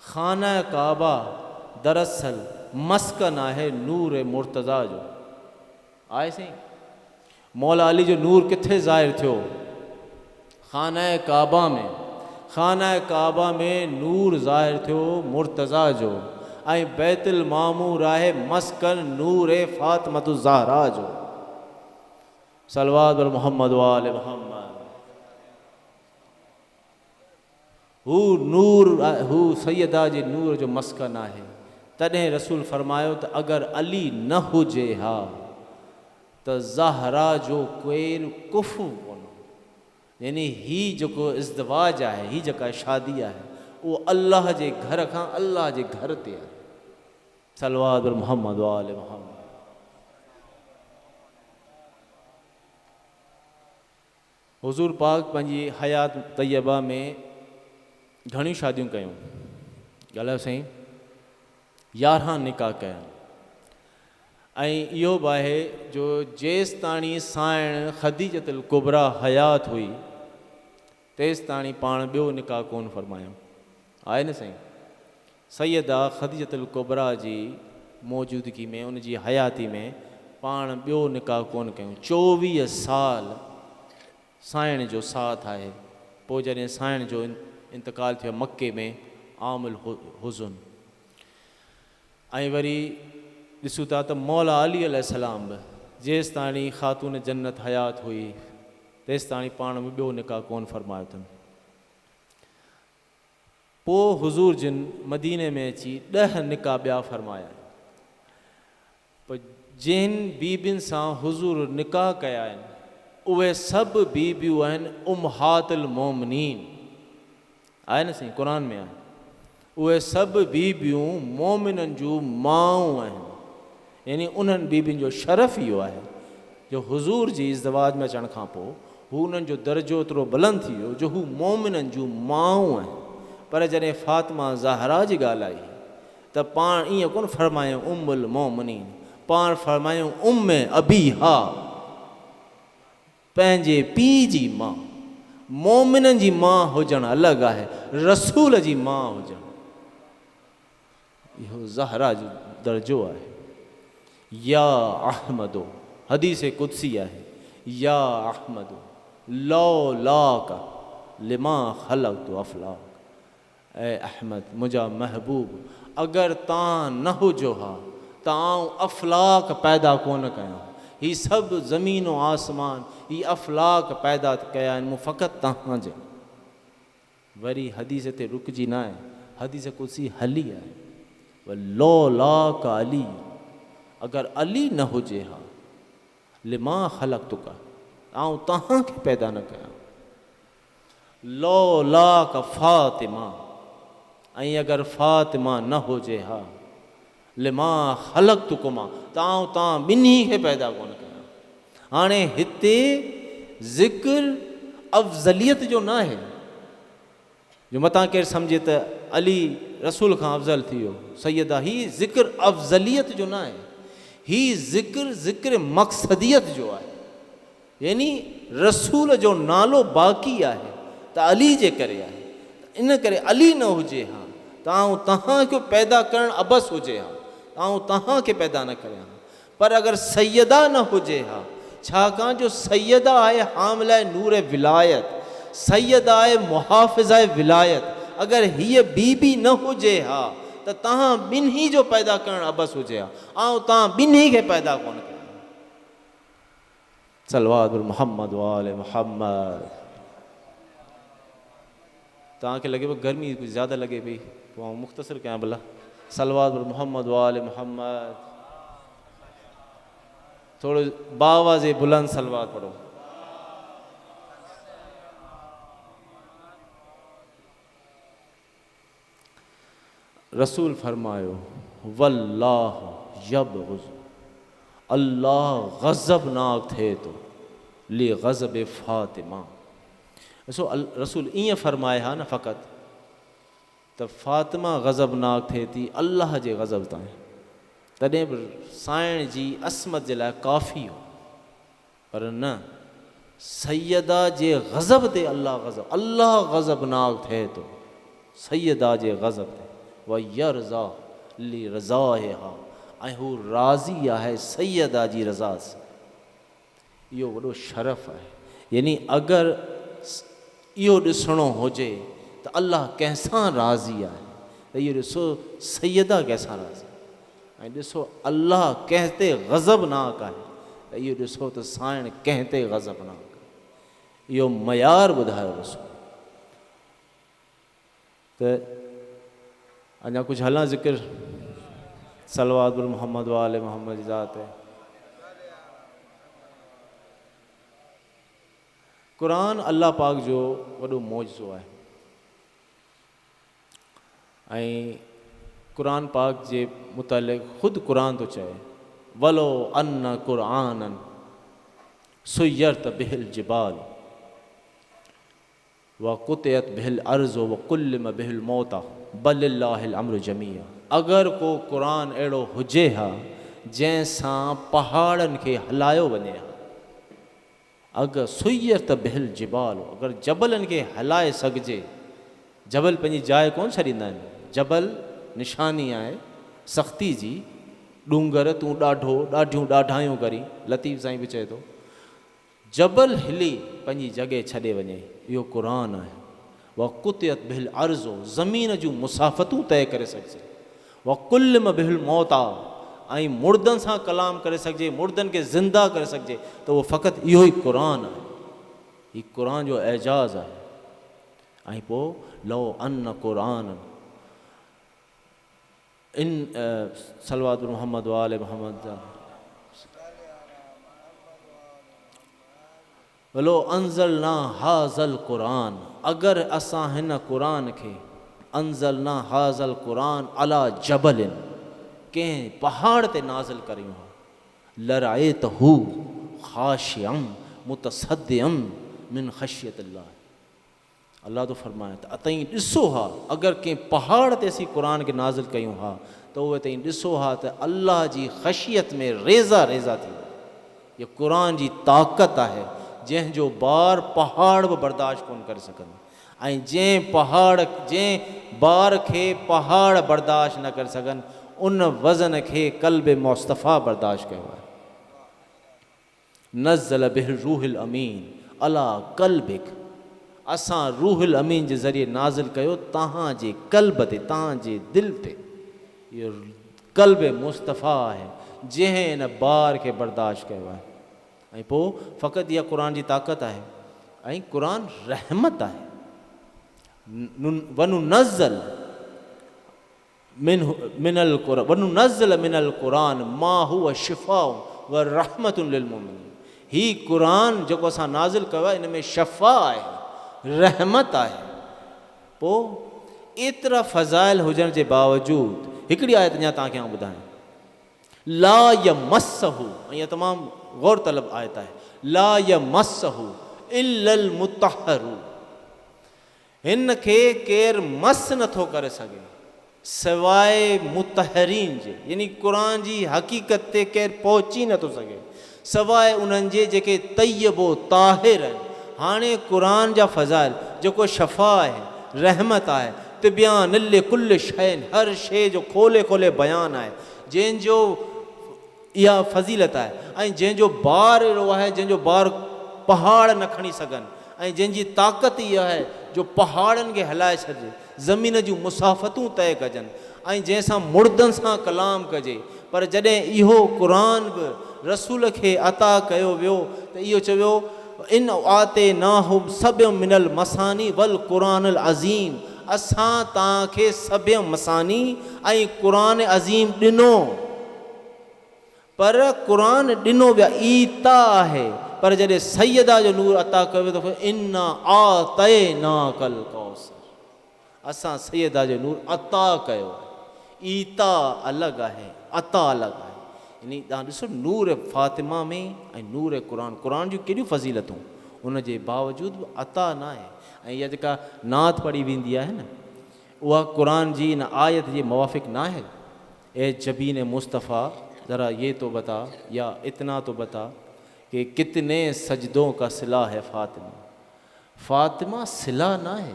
खाना काबा दरअसल मस्कन आहे नूर मुर्तज़ा जो। आहे साईं, मौला अली जो नूर किथे ज़ाहिर थियो? खाना काबा में। खाना काबा में नूर ज़ाहिर थियो मुर्तज़ा जो, ऐं बैतुल मामूर आहे मस्कन नूर फ़ातिमतु ज़हरा जो। सलवात पर मोहम्मद वाले मोहम्मद। हू नूर, हू सैयदा जे नूर जो मस्कन आहे। तॾहिं रसूल फरमायो त अगरि अली न हुजे हा त ज़हरा जो केरु कुफ़ु कोन। यानी ही जेको इज़्दिवाज आहे, ही जेका शादी आहे, उहो अल्लाह जे घर खां अल्लाह जे घर ते आहे। सलवात पर मोहम्मद वाले मोहम्मद। हुज़ूर पाक पंहिंजी हयात तैयबा में घणियूं शादियूं कयूं। ॻाल्हायो साईं, 11 निकाह कया। ऐं इहो बि आहे जो जेसि ताणी साइण ख़दीजतुल कुबरा हयात हुई, तेसि ताणी पाण ॿियो निकाह कोन फ़रमायूं। आहे न साईं? सैयदा ख़दीजतुल कुबरा जी मौजूदगी में, उन जी हयाती में पाण ॿियो निकाह कोन कयूं। 24 साल साइण जो साथ आहे। पोइ जॾहिं साइण जो इंतकाल थियो मके में, आमुल हुज़ुन, ऐं वरी ॾिसूं था त मौला अली अलैहिस्सलाम बि जेसि ताणी ख़ातून जन्नत हयात हुई, तेसि ताणी पाण में ॿियो निकाह कोन फ़रमायो अथनि। पोइ हुज़ूर जिन मदीने में अची 10 निकाह ॿिया फ़रमाया। पर जिन बीबियुनि सां हुज़ूर निकाह कया आहिनि, उहे सभु बीबियूं आहिनि उम्महातुल मोमिनीन। आहे न साईं? क़ुरान में आहे। उहे सभु बीबियूं मोमिननि जूं माऊं आहिनि। यानी उन्हनि बीबियुनि जो शरफ़ इहो आहे जो हुज़ूर जी इज़्दिवाज में अचण खां पोइ हू उन्हनि जो दर्जो एतिरो बुलंद थी वियो जो हू मोमिननि जूं माऊं आहिनि। पर जॾहिं फ़ातिमा ज़हरा जी ॻाल्हि आई त पाण ईअं कोन फ़रमायूं उम्मुल मोमिनीन, पाण फ़रमायूं उम्मे अबीहा, पंहिंजे पीउ जी मां। मोमिननि जी मां हुजणु अलॻि आहे, रसूल जी मां हुजणु, इहो ज़हरा जो दर्जो आहे। या अहमदो, हदीस कुदसी आहे, या अहमदो लौलाक लिमा ख़लक़तु अफ़लाक। ऐं अहमद मुंहिंजा महबूब, अगरि तव्हां न हुजो हा त आउं अफ़लाक पैदा कोन कयां। ही सभु ज़मीन आसमान, ही अफ़लाक पैदा कया आहिनि मूं फ़क़ति तव्हांजे। वरी हदीस ते रुकजी ना आहे, हदीस कुर्सी हली आहे, लो ला का अली, अगर अली न हुजे हा लिमा ख़लक़ तुका, आउं तव्हांखे पैदा न कयां, लो ला का फ़ातिमा, ऐं अगर फ़ातिमा न हुजे हा लिमा ख़लक़ तुकुमा, त आउं तव्हां ॿिन्ही खे पैदा कोन कयां। हाणे हिते ज़िक्र अफ़ज़लियत जो न आहे, जो मतां केरु सम्झे त अली रसूल खां अफ़ज़ल थी वियो सैयद आहे, ही ज़िक्र अफ़ज़लियत जो न आहे, ही ज़िक्र मक़सदियत जो आहे, यानी रसूल जो नालो बाक़ी आहे त अली जे करे आहे, इन करे अली न हुजे हा त आउं तव्हांखे पैदा करणु अबस हुजे हा, आउं तव्हांखे पैदा न करियां, पर अगर सैयदा न हुजे हा, छाकाणि जो सैयदा आहे हामिला नूर विलायत, सैयदा आहे मुहाफ़िज़ा विलायत, अगर हीअ बीबी न हुजे हा त तव्हां ॿिन्ही जो पैदा करणु अबस हुजे हा, आउं तव्हां ॿिन्ही खे पैदा कोन कयां। सलवात मुहम्मद वाले मुहम्मद। तव्हांखे लॻे पियो गर्मी कुझु ज़्यादा लॻे पई, पोइ आउं मुख़्तसिर कयां भला। सलवात मुहम्मद वाले मुहम्मद। थोड़ो बावाज़े बुलंद सलवात पढ़ो। रसूल फरमायो वल्लाह यबग़ुज़, अल्लाह ग़ज़बनाक थिए थो ली ग़ज़ब फ़ातिमा। ॾिसो रसूल ईअं फरमाए हा न फ़क़ति त फ़ातिमा ग़ज़बनाक थिए थी अल्लाह जे ग़ज़ब ताईं, तॾहिं बि साइण जी असमत जे लाइ काफ़ी हो, पर न सैयदा जे ग़ज़ब ते अल्लाह ग़ज़बनाक थिए थो सैयदा जे ग़ज़ब ते, व यरज़ा ली रज़ा हा, ऐं हू राज़ी आहे सैयदा जी रज़ा सां। इहो वॾो शरफ़ आहे, यानी अगरि इहो ॾिसणो हुजे त अल्लाह कंहिंसां राज़ी आहे त इहो ॾिसो सैयदा कंहिंसां राज़ी, ऐं ॾिसो अल्लाह कंहिं ते ग़ज़बनाक आहे त इहो ॾिसो त साइण कंहिं ते ग़ज़बनाक, इहो मयार ॿुधायो रसूल। त अञा कुझु हलां ज़िक्र सलवात मुहम्मद वाले मुहम्मद जी ज़ात है। क़ुरान अल्लाह पाक जो वॾो मौजज़ो आहे, ऐं क़ुरान पाक जे मुतालिक़ ख़ुदि क़ुरान थो चए वलो अन्न क़ुरानन सुय्यरत बिहिल जिबाल व कुतियत बिहिल अर्ज़ु व कुल्लिम बिहिल मौता बलिल्लाहिल अम्रु जमीआ। अगरि को क़ुरान अहिड़ो हुजे हा जंहिंसां पहाड़नि खे हलायो वञे हा, अगरि सुय्यरत बिहिल जिबाल, अगरि जबलनि खे हलाए सघिजे, जबल पंहिंजी जाइ कोन छॾींदा आहिनि, जबल निशानी आहे सख़्ती जी, ॾूंगर तूं ॾाढियूं ॾाढायूं करी, लतीफ़ साईं बि चए थो जबल हिली पंहिंजी जॻह छॾे वञे, इहो क़ुरान आहे। व कुतियत बिहिल अर्ज़ो, ज़मीन जूं मुसाफ़तूं तय करे सघिजे, व कुल्लिम बिहिल मौता, ऐं मुर्दनि सां कलाम करे सघिजे, मुर्दनि खे ज़िंदा करे सघिजे, त उहो फ़क़ति इहो ई क़ुरान आहे, हीउ क़ुरान जो एजाज़ आहे। ऐं पोइ लो अन्न क़ुरान इन सलवात मुहम्मद वाले मुहम्मद वलो अंज़लना हाज़ल क़ुरान, अगरि असां हिन क़ुरान खे अंज़लना हाज़ल क़ुरान अला जबलिन, कंहिं पहाड़ ते नाज़िल करियूं हा, लराए त हू ख़ाशियम मुतसद्दियम मिन ख़शियतिल्लाह। अल्लाह तो फरमाए त अतई ॾिसो हा, अगरि कंहिं पहाड़ ते असीं क़ुरान खे नाज़िल कयूं हा त उहे तई ॾिसो हा त अल्लाह जी ख़शियत में रेज़ा रेज़ा थी वियो। इहा क़ुरान जी ताक़त आहे जंहिंजो बार पहाड़ बि बर्दाश्त कोन करे सघंदा, ऐं जंहिं बार खे पहाड़ बर्दाश्त न करे सघनि उन वज़न खे क़ल्ब मुस्तफ़ा बर्दाश्त कयो आहे। नज़्ज़ल बिहिल रूहिल अमीन अला क़ल्बिक, असां रूहुल अमीन जे ज़रिए नाज़िल कयो तव्हांजे क़ल्ब ते, तव्हांजे दिलि ते। इहो क़ल्ब मुस्तफ़ा आहे जंहिं इन बार खे बर्दाश्त कयो आहे। ऐं पोइ फ़क़ति इहा क़ुरान जी ताक़त आहे, ऐं क़ुरान रहमत आहे। वनुनज़्ज़ल मिनल क़ुरान वनुनज़्ज़िल मिनल क़ुरान मा हुवा शिफ़ाउ व रहमतुन लिल मुमिनीन। ही क़ुरान जेको असां नाज़िल कयो आहे इन में शफ़ा आहे, रहमत आहे। पोइ एतिरा फ़ज़ाइल हुजण जे बावजूदि हिकिड़ी आयत अञा तव्हांखे आउं ॿुधायां, ला यमस्सहु, इहा तमामु गौर तलब आयत आहे, ला यमस्सहु इल्लल मुतहहरू, हिन खे केरु मस नथो करे सघे सवाइ मुतहरीन जे, यानी क़ुरान जी हक़ीक़त ते केरु पहुची नथो सघे सवाइ उन्हनि जे जेके तय्यबो ताहिर आहिनि। हाणे क़ुरान जा फ़ज़ाइल जेको शफ़ा आहे, रहमत आहे, तिबियान लिल कुल शैइन, हर शइ जो खोले खोले बयानु आहे, जंहिंजो इहा फज़ीलत आहे, ऐं जंहिंजो बार अहिड़ो आहे जंहिंजो बार पहाड़ न खणी सघनि, ऐं जंहिंजी ताक़त इहा आहे जो पहाड़नि खे हलाए छॾे, ज़मीन जूं मुसाफ़तूं तय कजनि, ऐं जंहिंसां मुर्दनि सां कलाम कजे। पर जॾहिं इहो क़ुरान बि रसूल खे अता कयो वियो त इहो चयो इन आते नाहुम सभ्य मिनल मसानी वल क़ुरान अज़ीम, असां तव्हांखे सभ्य मसानी ऐं क़ुरान अज़ीम ॾिनो। पर क़ुरान ॾिनो विया ईता आहे, पर जॾहिं सैयदा जो नूर अता कयो त इन्ना आतैनाकल कौसर, असां सैयदा जो नूर अता कयो। ईता अलॻि आहे, अता अलॻि आहे। यानी तव्हां ॾिसो नूर फ़ातिमा में ऐं नूर क़ुरान, क़ुरान जूं केॾियूं फ़ज़ीलतूं, उन जे बावजूदि बि अता न आहे। ऐं इहा जेका नात पढ़ी वेंदी आहे न, उहा क़ुरान जी इन आयत जे मुवाफ़िक़ न आहे। ए जबीन मुस्तफ़ा ज़रा ये तो बता, या इतना तो बता कि कितने सजदों का सिला है फ़ातिमा। फ़ातिमा सिला न आहे,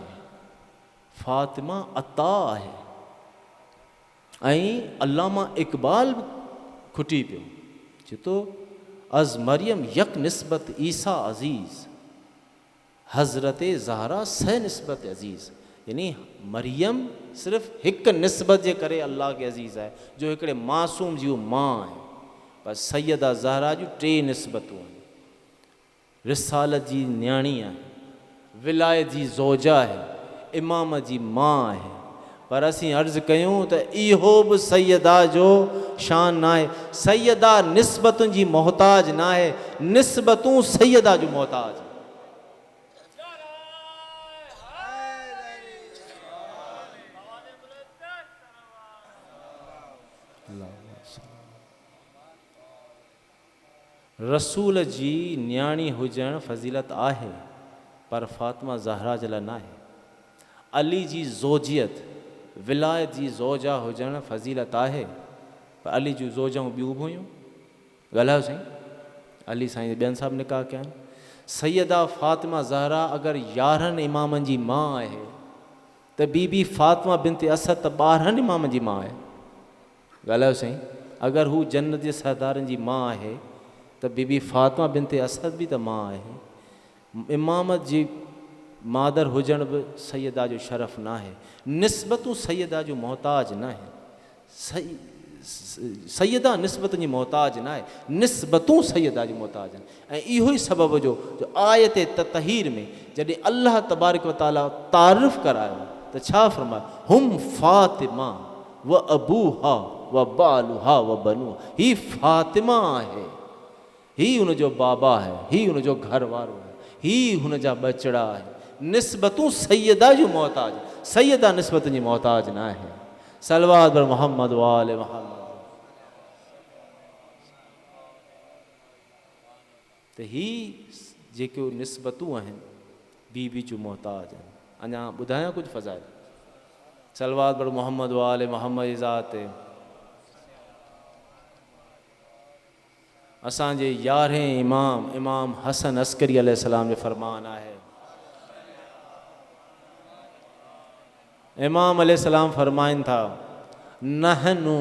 फ़ातिमा अता आहे। ऐं अल्लामा इक़बाल बि खुटी पियो, चए थो अज़ मरियम यक निस्बत ईसा अज़ीज़, हज़रत ज़हरा सह निस्बत अज़ीज़। यानी मरियम सिर्फ़ु हिकु निस्बत जे करे अल्लाह खे अज़ीज़ आहे, जो हिकिड़े मासूम जी मां आहे। पर सैयदा ज़हरा जूं 3 निस्बतूं आहिनि, रिसालत जी न्याणी आहे, विलायत जी ज़ौजा आहे, इमाम जी मां आहे। पर असीं अर्ज़ु कयूं त इहो बि सैयदा जो शान न आहे। सैयदा निस्बतुनि जी मोहताज न आहे, निस्बतूं सैयदा जूं मोहताज। रसूल जी न्याणी हुजणु फ़ज़ीलत आहे, पर फ़ातिमा ज़हरा जे लाइ न आहे। अली जी ज़ौजियत, विलायत जी ज़ौजा हुजणु फ़ज़ीलत आहे, पर अली जूं ज़ौजाऊं ॿियूं बि हुयूं। ॻाल्हायो साईं, अली साईं ॿियनि सां बि निकाह कया आहिनि। सैयदा फ़ातिमा ज़हरा अगरि 11 इमामनि जी मां आहे, त बीबी फ़ातिमा बिनत असद त 12 इमामनि जी मां आहे। ॻाल्हायो साईं, अगरि हू जन्नत जे सरदारनि जी मां आहे, त बीबी फ़ातिमा बिनत असद बि त मां आहे। इमामत जी मादर हुजण बि सैयदा जो शरफ़ न आहे। निस्बतूं सैयदा जो मोहताज न आहे। सैयदा निस्बतुनि जी मोहताज न आहे, निस्बतूं सैयदा जी मोहताज आहिनि। ऐं इहो ई सबबु जो आयत ततहीर में जॾहिं अल्लाह तबारक व ताला तारीफ़ करायो त छा फरमायो, हुम फ़ातिमा व अबूहा व बालुहा व बनू, ही फ़ातिमा आहे, ही हुनजो बाबा आहे, ही हुनजो घर वारो आहे, ही हुनजा बचड़ा आहे। निस्बतूं सैयदा जूं मोहताज, सैयदा निस्बतुनि जी मोहताज न आहे। सलवात बर मोहम्मद वाले मोहम्मद। त ही जेके निस्बतूं आहिनि बीबी जूं मोहताज आहिनि। अञा ॿुधायां कुझु फ़ज़ाइल। सलवात बर मोहम्मद वाले मोहम्मद जी ज़ात ते असांजे 11 इमाम हसन अस्करी अलैहिस्सलाम जो फरमान आहे। इमाम अलैहिस्सलाम फरमाइनि था, नहनु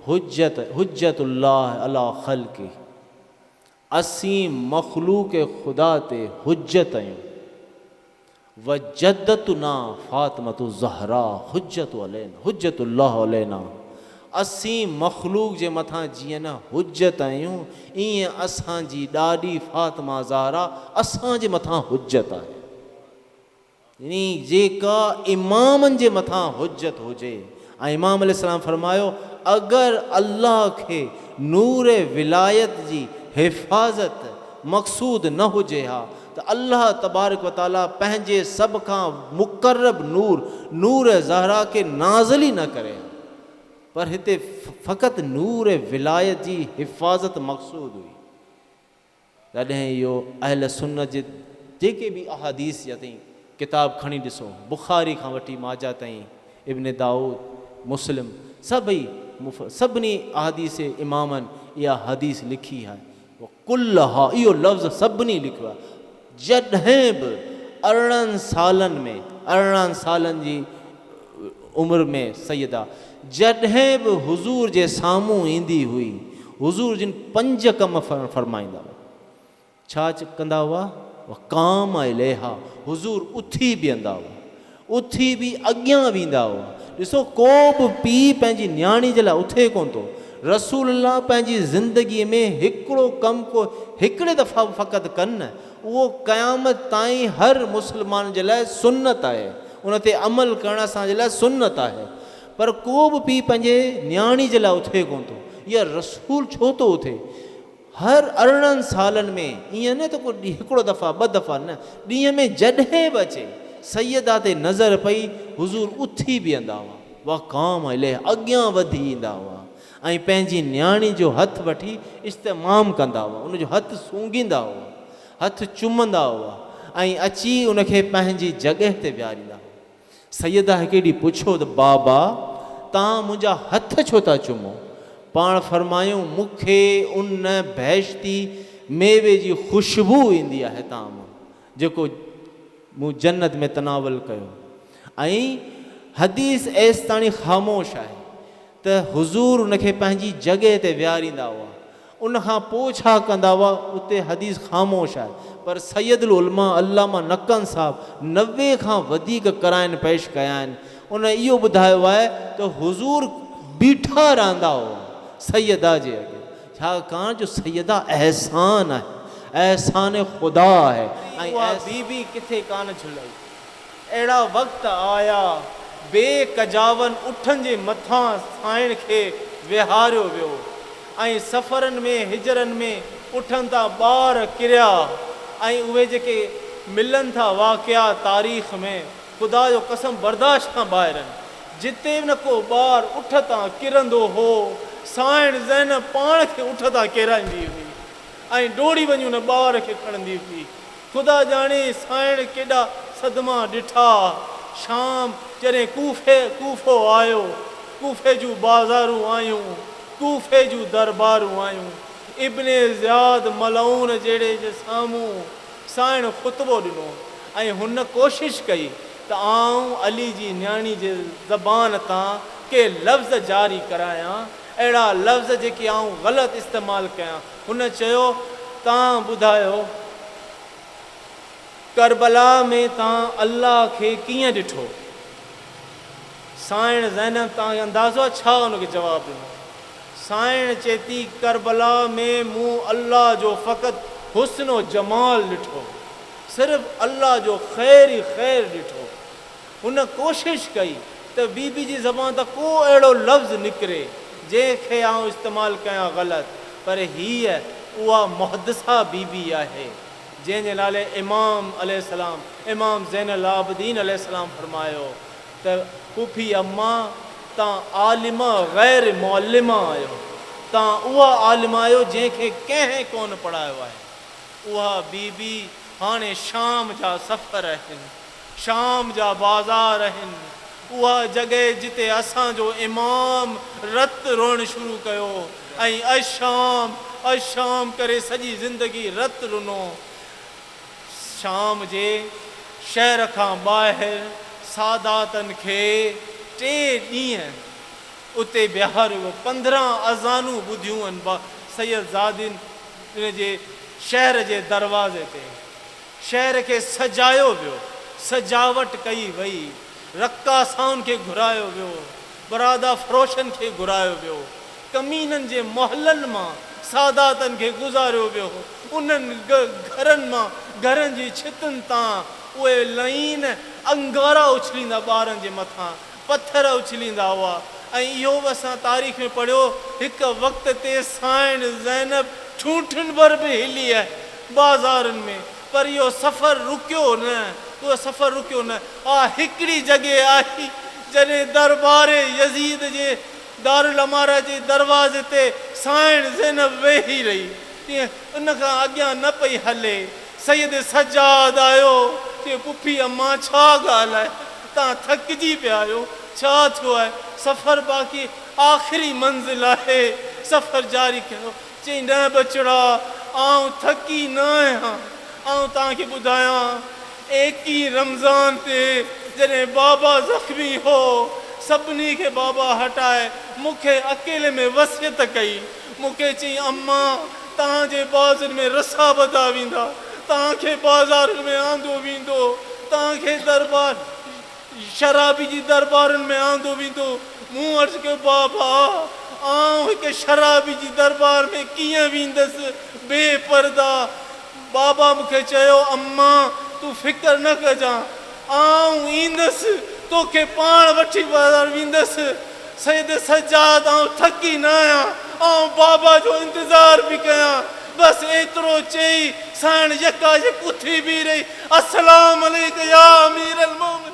हुज्जतुल्लाह अला ख़ल्क़ि, असीं मख़लूक़ ख़ुदा ते हुज्जत आहियूं। व जद्दतुना फ़ातिमतु ज़हरा हुज्जतुल्लाह अलैना, असीं मख़लूक़ जे मथां जीअं न हुज्जत आहियूं, ईअं असांजी ॾाॾी फ़ातिमा ज़हरा असांजे मथां हुज्जत आहे। यानी जेका इमामनि जे मथां हुज्जत हुजे। ऐं इमाम अलैहिस्सलाम फरमायो अगरि अल्लाह खे नूर विलायत जी हिफ़ाज़त मक़सूद न हुजे हा त अल्लाह तबारक व ताला पंहिंजे सभ खां मुक़र्रब नूर ज़हरा खे नाज़िल ई न करे। पर हिते फ़क़ति नूर विलायत जी हिफ़ाज़त मक़सूद हुई। तॾहिं इहो अहल सुन्नत जे जेके बि अहादीस या ताईं किताब खणी ॾिसो, बुख़ारी खां वठी माजा ताईं, इब्न दाऊद, मुस्लिम, सभिनी अहादीस इमामनि इहा हदीस लिखी आहे। कुल हा इहो लफ़्ज़ सभिनी लिखियो आहे। जॾहिं बि 18 सालनि जी उमिरि में सैयदा जॾहिं बि हुज़ूर जे साम्हूं ईंदी हुई, हुज़ूर जिन 5 कम फरमाईंदा हुआ। छा कंदा हुआ? काम इलेहा, हुज़ूर उथी बीहंदा हुआ, उथी बि अॻियां वेंदा हुआ। ॾिसो को बि पीउ पंहिंजी न्याणी जे लाइ उथे कोन थो। रसूलुल्लाह पंहिंजी ज़िंदगीअ में हिकिड़ो कमु को हिकिड़े दफ़ा फ़क़ति कनि न, उहो क़यामत ताईं हर मुस्लमान जे लाइ सुन्नत आहे, उन ते अमल करण असांजे लाइ सुन्नत आहे। पर को बि पीउ पंहिंजे न्याणी जे लाइ उथे कोन थो। इहा रसूल छो थो उथे? हर 18 सालनि में, ईअं न त को हिकिड़ो दफ़ा 2 दफ़ा न, ॾींहं में जॾहिं बि अचे सैयदा ते नज़र पई, हुज़ूर उथी बीहंदा हुआ, वाह काम इले अॻियां वधी ईंदा हुआ ऐं पंहिंजी न्याणी जो हथु वठी इस्तेमाम कंदा हुआ, उनजो हथु सूंघींदा हुआ, हथु चुमंदा हुआ ऐं अची उनखे पंहिंजी जॻह ते विहारींदा हुआ। सैयदा हिकु ॾींहुं पुछो त बाबा तव्हां मुंहिंजा हथ छो था चुमो? पाण फरमायूं मूंखे उन बहिश्ती मेवे जी ख़ुशबू ईंदी आहे तव्हां मां, जेको मूं जन्नत में तनावल कयो। ऐं हदीस एस ताणी ख़ामोश आहे त हुज़ूर उनखे पंहिंजी जॻह ते विहारींदा हुआ। उनखां पोइ छा कंदा हुआ उते हदीस ख़ामोश आहे। पर सैयदुल उलमा अल्लामा नक़न साहब 90 खां वधीक क़राइन पेश कया आहिनि। उन इहो ॿुधायो आहे त हुज़ूर बीठा रहंदा हुआ सैयदा जे अॻे, छाकाणि जो सैयदा एहसान आहे, एहसान ख़ुदा आहे। ऐं बीबी किथे कान झुलाई। अहिड़ा वक़्त आया बेकजावन उठनि जे मथां साइण खे विहारियो वियो ऐं सफ़रनि में हिजरनि में उठनि था ॿार किरिया ऐं उहे जेके मिलनि था वाक़िया तारीख़ में, ख़ुदा जो कसम बर्दाश्त खां ॿाहिरि आहिनि। जिते न को ॿार उठ तां किरंदो हो, साइण ज़ैन पाण खे उठ तां किराईंदी हुई ऐं डोड़ी वञी उन ॿार खे खणंदी हुई। ख़ुदा ॼाणे साइण केॾा सदमा ॾिठा। शाम जॾहिं कूफो आयो, कूफे जूं बाज़ारूं आयूं, कूफे जूं दरबारूं आयूं। इब्ने ज़ियाद मलऊन जहिड़े जे साम्हूं साइण ख़ुतबो ॾिनो ऐं हुन कोशिशि कई त आऊं अली जी न्याणी जे ज़बान तां के लफ़्ज़ जारी करायां, अहिड़ा लफ़्ज़ जेके आऊं ग़लति इस्तेमालु कयां। हुन चयो तव्हां ॿुधायो करबला में तव्हां अल्लाह खे कीअं ॾिठो? साइण ज़ैनब तव्हांखे अंदाज़ो आहे छा हुनखे जवाबु ॾिनो? साइण चए थी करबला में मूं अल्लाह जो फ़क़ति हुस्न जमाल ॾिठो, सिर्फ़ु अल्लाह जो ख़ैर ई ख़ैर ॾिठो। हुन कोशिशि कई त बीबी जी ज़बान तां को अहिड़ो लफ़्ज़ निकिरे जंहिंखे आउं इस्तेमालु कयां ग़लति। पर हीअ उहा मुहदसा बीबी आहे जंहिंजे नाले इमाम अलैहिस्सलाम, इमाम ज़ैनुल आबिदीन अलैहिस्सलाम फरमायो त पुफी अम्मा तव्हां आलिमा ग़ैर मुअल्लिमा आहियो, तव्हां उहा आलिमा आहियो जंहिंखे कंहिं कोन पढ़ायो आहे। उहा बीबी हाणे शाम जा सफ़र आहिनि, शाम जा बाज़ार आहिनि, उहा जॻह जिते असांजो इमाम रत रोअणु शुरू कयो ऐं अशाम अशाम करे सॼी ज़िंदगी रत रुनो। शाम जे शहर खां ॿाहिरि सादातनि खे 3 ॾींहं उते बिहारियो, 15 अज़ानूं ॿुधियूं आहिनि सैयदज़ादिन जे शहर जे दरवाज़े ते। शहर खे सजायो वियो, सजावट कई वई, रक़ासाउनि खे घुरायो वियो, बरादा फ़रोशनि खे घुरायो वियो, कमीननि जे मोहल्लनि मां सादातनि खे गुज़ारियो वियो। उन्हनि घरनि मां, घरनि जी छितुनि तां उहे लहीन अंगारा उछलींदा ॿारनि जे मथां, पत्थर उछलींदा हुआ। ऐं इहो बि असां तारीख़ में पढ़ियो, हिकु वक़्त ते साइण ज़ैनब ठूठुनि भर बि हिली आहे बाज़ारनि में, पर इहो सफ़र रुकियो न, उहो सफ़र रुकियो न। हिकिड़ी जॻह आई जॾहिं दरबारे यज़ीद जे दारुल अमारा जे दरवाज़े ते साइण ज़ैनब वेही रही, तीअं उन खां अॻियां न पई हले। सैयद सजाद आयो कि पुफी अम्मा छा ॻाल्हि आहे, तव्हां थकिजी पिया आहियो, छा थियो आहे? सफ़र बाक़ी आख़िरी मंज़िल आहे, सफ़र जारी कयो। चई न बचड़ा, आउं थकी न आहियां, आउं तव्हांखे ॿुधायां, 21 रमज़ान ते जॾहिं बाबा ज़ख़्मी हो, सभिनी खे बाबा हटाए मूंखे अकेले में वसियत कई। मूंखे चई अम्मा तव्हांजे बाज़ुनि में रसा बधा वेंदा, तव्हांखे बाज़ारुनि में आंदो वेंदो, तव्हांखे दरबार शराबी जी दरबारुनि में आंदो वेंदो। मूं अर्ज़ु कयो बाबा आउं हिकु शराबी जी दरबार में कीअं वेंदसि बेपर्दा? बाबा मूंखे चयो अम्मा तूं फ़िकर न कजां, आउं ईंदसि तोखे पाण वठी बाज़ार वेंदसि। सैयद सजाद आउं थकी न आहियां, आउं बाबा जो इंतज़ार बि कयां। बसि एतिरो चई साइण यका यक उथी बि रही, अस्सलाम अलैकुम या अमीर अल मोमिनीन।